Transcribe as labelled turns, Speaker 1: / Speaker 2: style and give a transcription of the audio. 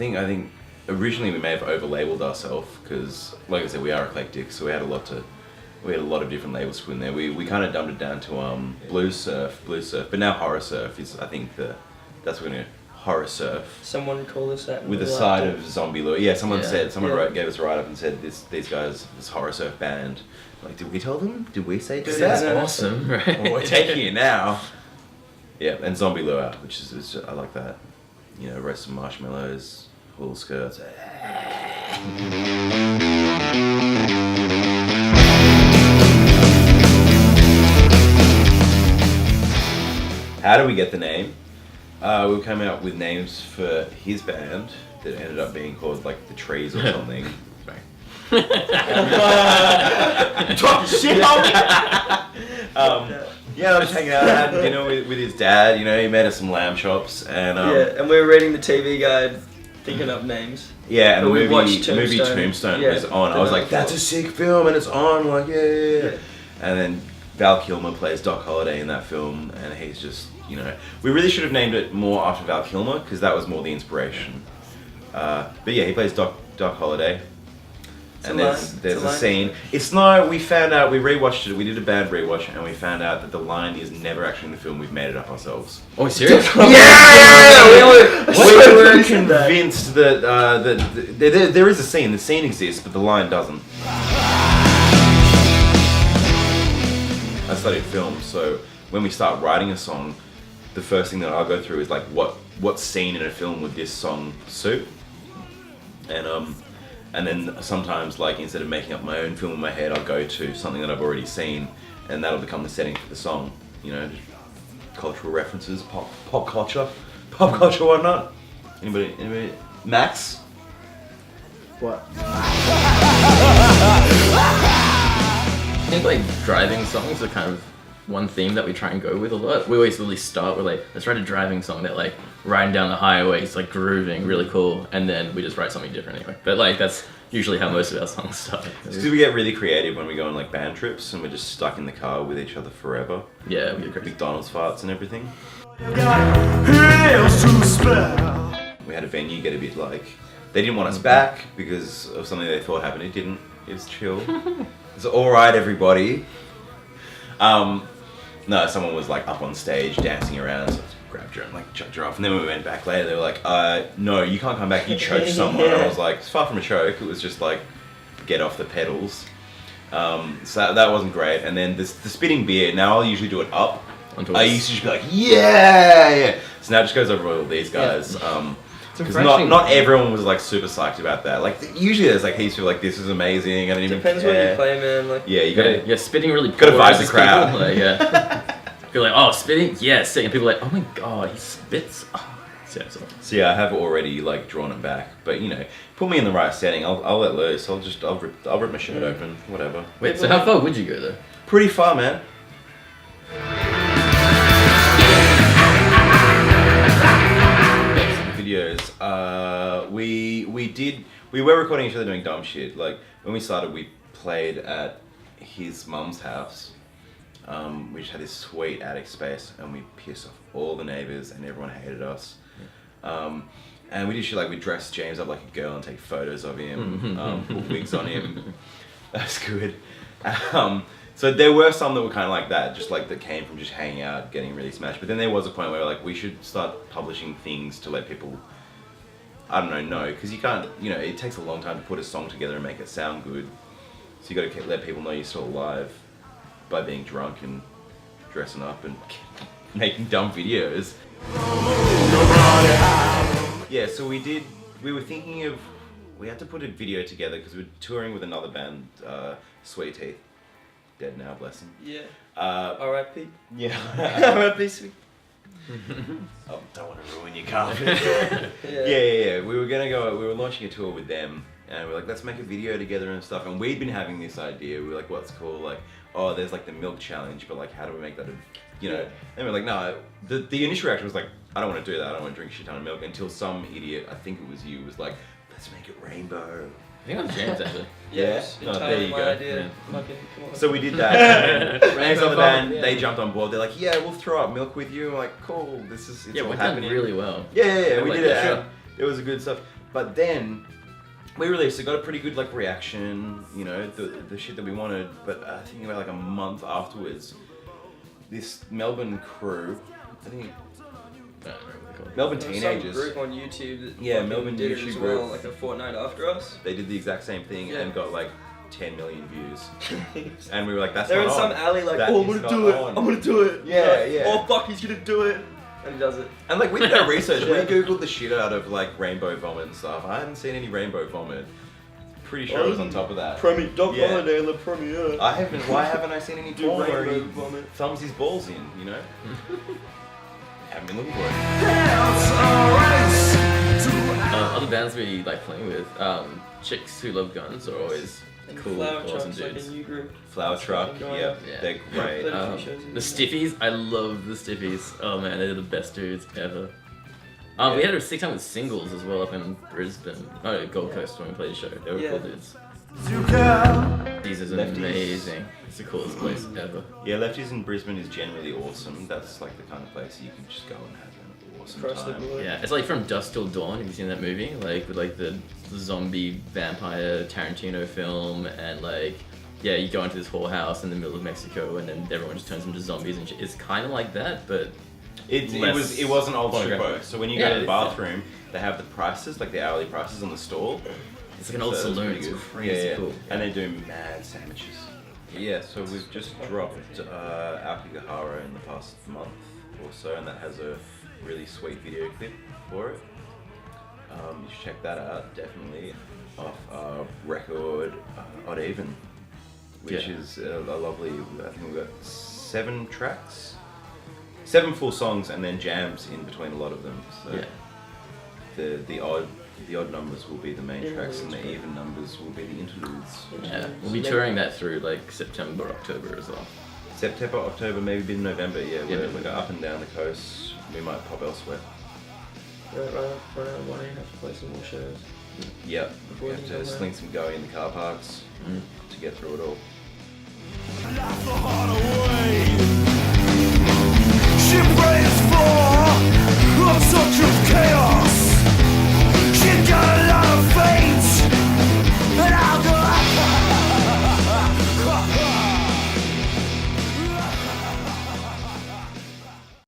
Speaker 1: think originally we may have over-labeled ourselves because, like I said, we are eclectic, so we had a lot of different labels to put in there. We kind of dumbed it down to blues surf, but now horror surf is, I think, that's what we're gonna horror surf.
Speaker 2: Someone called us that.
Speaker 1: With a side of zombie-luau. Yeah, someone gave us a write-up and said these guys, this horror surf band. Like, did we tell them? Did we say that?
Speaker 3: That's awesome, right?
Speaker 1: Well, we're taking it now. Yeah, and zombie-luau, which is I like that. You know, roast some marshmallows, wool skirts. How do we get the name? We came out with names for his band that ended up being called like the Trees or something.
Speaker 2: Talk shit on me.
Speaker 1: Yeah, I was hanging out, having dinner with his dad. You know, he made us some lamb chops, and
Speaker 2: and we were reading the TV guide, thinking up names.
Speaker 1: Yeah, and
Speaker 2: but
Speaker 1: the movie Tombstone was on. I was like, that's a sick film, and it's on. Like, yeah. And then Val Kilmer plays Doc Holliday in that film, and he's just, you know, we really should have named it more after Val Kilmer because that was more the inspiration. But yeah, he plays Doc Holliday. And there's a scene. It's not. We found out. We rewatched it. We did a bad rewatch, and we found out that the line is never actually in the film. We've made it up ourselves.
Speaker 3: Oh, serious?
Speaker 1: We were convinced that there is a scene. The scene exists, but the line doesn't. I studied film, so when we start writing a song, the first thing that I'll go through is like, what scene in a film would this song suit? And then sometimes, like, instead of making up my own film in my head, I'll go to something that I've already seen, and that'll become the setting for the song. You know, just cultural references, pop culture, whatnot. Anybody? Max?
Speaker 3: What? I think like driving songs are kind of one theme that we try and go with a lot. We always really start with like, let's write a driving song that like riding down the highway, it's like grooving, really cool, and then we just write something different anyway. But like that's usually how most of our songs start.
Speaker 1: Because we get really creative when we go on like band trips and we're just stuck in the car with each other forever.
Speaker 3: Yeah, we get
Speaker 1: McDonald's farts and everything. We had a venue get a bit like, they didn't want us back because of something they thought happened. It didn't. It was chill. It's all right, everybody. No, someone was like up on stage dancing around, so I grabbed her and like chucked her off. And then when we went back later, they were like, no, you can't come back, you choked someone. And I was like, it's far from a choke, it was just like, get off the pedals. So that wasn't great. And then the spitting beer, now I'll usually do it up. I used to just be like, yeah! So now it just goes over all these guys. Because not everyone was like super psyched about that. Like usually there's like heaps of people like, this is amazing. I don't even
Speaker 2: Depends
Speaker 1: care.
Speaker 2: what you play, man. Like,
Speaker 3: yeah, you gotta, yeah, spitting really.
Speaker 1: Gotta vibe the crowd.
Speaker 3: Like, yeah. You're like, oh, spitting, yeah, sick. And people are like, oh my god, he spits. Oh.
Speaker 1: So yeah, I have already like drawn it back, but you know, put me in the right setting. I'll let loose. I'll rip my shirt open, whatever.
Speaker 3: Wait, so how far would you go though?
Speaker 1: Pretty far, man. Videos. We were recording each other doing dumb shit. Like when we started, we played at his mum's house. We just had this sweet attic space, and we pissed off all the neighbors, and everyone hated us. And we did shit like we dressed James up like a girl and take photos of him, put wigs on him. That's good. So there were some that were kind of like that, just like that came from just hanging out, getting really smashed. But then there was a point where like we should start publishing things to let people, I don't know, because you can't, you know, it takes a long time to put a song together and make it sound good. So you got to let people know you're still alive by being drunk and dressing up and making dumb videos. Yeah, so we were thinking of, we had to put a video together because we were touring with another band, Sweet Teeth. Dead now, bless him.
Speaker 2: Yeah. R.I.P.
Speaker 1: Yeah.
Speaker 2: R.I.P. Sweet.
Speaker 1: Oh, don't want to ruin your carpet. Yeah. We were launching a tour with them, and we were like, let's make a video together and stuff. And we'd been having this idea. We were like, what's cool? Like, oh, there's like the milk challenge, but like, how do we make that you know? And we're like, no. The initial reaction was like, I don't want to do that. I don't want to drink a shit ton of milk. Until some idiot, I think it was you, was like, let's make it rainbow.
Speaker 3: I think it was James actually.
Speaker 1: Yeah.
Speaker 2: No,
Speaker 1: there you go.
Speaker 2: Idea. Yeah.
Speaker 1: So we did that. Thanks on the band. They jumped on board. They're like, yeah, we'll throw up milk with you. I'm like, cool. It's all happening
Speaker 3: really well.
Speaker 1: Yeah. We
Speaker 3: like
Speaker 1: did it.
Speaker 3: that.
Speaker 1: It was a good stuff. But then we released it, got a pretty good like reaction, you know, the shit that we wanted. But I think about like a month afterwards, this Melbourne crew, I think
Speaker 3: I don't know what they're called.
Speaker 1: Melbourne
Speaker 2: There was
Speaker 1: teenagers,
Speaker 2: some group on YouTube that
Speaker 1: Yeah,
Speaker 2: fucking
Speaker 1: Melbourne
Speaker 2: did it
Speaker 1: YouTube
Speaker 2: as well,
Speaker 1: group.
Speaker 2: like a fortnight after us.
Speaker 1: they did the exact same thing
Speaker 2: Yeah.
Speaker 1: and got like 10 million views. And we were like, that's
Speaker 2: They're
Speaker 1: not
Speaker 2: in some
Speaker 1: on.
Speaker 2: alley like,
Speaker 1: That
Speaker 2: oh, I'm
Speaker 1: is
Speaker 2: gonna
Speaker 1: not
Speaker 2: do it,
Speaker 1: on.
Speaker 2: I'm gonna do it.
Speaker 1: Yeah,
Speaker 2: Like,
Speaker 1: yeah.
Speaker 2: Oh fuck, he's gonna do it. And he does it.
Speaker 1: And like we did our research,
Speaker 2: Yeah.
Speaker 1: we googled the shit out of like rainbow vomit and stuff. I haven't seen any rainbow vomit. Pretty sure it was on top of that.
Speaker 2: Doc
Speaker 1: Yeah.
Speaker 2: Holliday in the premiere.
Speaker 1: I haven't. Why haven't I seen any
Speaker 2: Do
Speaker 1: porn where he
Speaker 2: rainbow vomit.
Speaker 1: thumbs his balls in? You know. Haven't been looking for it.
Speaker 3: Other bands we like playing with, Chicks Who Love Guns are always
Speaker 2: And
Speaker 3: cool,
Speaker 2: Flower
Speaker 3: awesome
Speaker 2: Truck's like a
Speaker 3: dudes.
Speaker 2: new group.
Speaker 1: Flower Truck.
Speaker 2: fucking going
Speaker 1: Yep.
Speaker 2: up.
Speaker 3: Yeah.
Speaker 1: They're great.
Speaker 2: They're-
Speaker 3: The Stiffies, I love the Stiffies. Oh man, they're the best dudes ever. We had a sick time with Singles as well up in Brisbane. Oh, Gold Coast when we played a show. They were
Speaker 2: Yeah.
Speaker 3: cool dudes. These is
Speaker 1: Lefties.
Speaker 3: amazing. It's the coolest place ever.
Speaker 1: Yeah, Lefties in Brisbane is generally awesome. That's like the kind of place you can just go and have an awesome
Speaker 2: Across the
Speaker 1: time.
Speaker 2: board.
Speaker 3: Yeah, it's like From Dusk Till Dawn. Have you seen that movie? Like with like the zombie vampire Tarantino film, and like yeah, you go into this whorehouse in the middle of Mexico, and then everyone just turns into zombies and shit. It's kind of like that, but
Speaker 1: It
Speaker 3: less
Speaker 1: was an old
Speaker 3: pornographic.
Speaker 1: stripper. So when you
Speaker 3: Yeah,
Speaker 1: go to the
Speaker 3: it's-
Speaker 1: bathroom, they have the prices, like the hourly prices on the stall.
Speaker 3: it's like an old
Speaker 1: So it's
Speaker 3: saloon.
Speaker 1: pretty
Speaker 3: It's
Speaker 1: good.
Speaker 3: crazy
Speaker 1: Yeah.
Speaker 3: cool.
Speaker 1: And they do mad sandwiches. Yeah, so we've just dropped Aokigahara in the past month or so, and that has a really sweet video clip for it. You should check that out, definitely. Off our record, Odd Even, which
Speaker 3: Yeah.
Speaker 1: is a lovely, I think we've got 7 tracks. 7 full songs and then jams in between a lot of them. So
Speaker 3: Yeah.
Speaker 1: the odd numbers will be the main
Speaker 2: Yeah,
Speaker 1: tracks and
Speaker 2: that's
Speaker 1: the
Speaker 2: great.
Speaker 1: even numbers will be the interludes.
Speaker 3: Yeah, we'll be touring that through like September, October as well.
Speaker 1: September, October, maybe been November. Yeah,
Speaker 3: Yeah.
Speaker 1: we go up and down the coast. We might pop elsewhere.
Speaker 2: Right out of money, have to play some more shows.
Speaker 1: Yep.
Speaker 2: Before
Speaker 1: We
Speaker 2: you
Speaker 1: have
Speaker 2: come
Speaker 1: to
Speaker 2: back.
Speaker 1: sling some go in the car parks to get through it all.
Speaker 4: Life the harder way. She prays for a touch of chaos.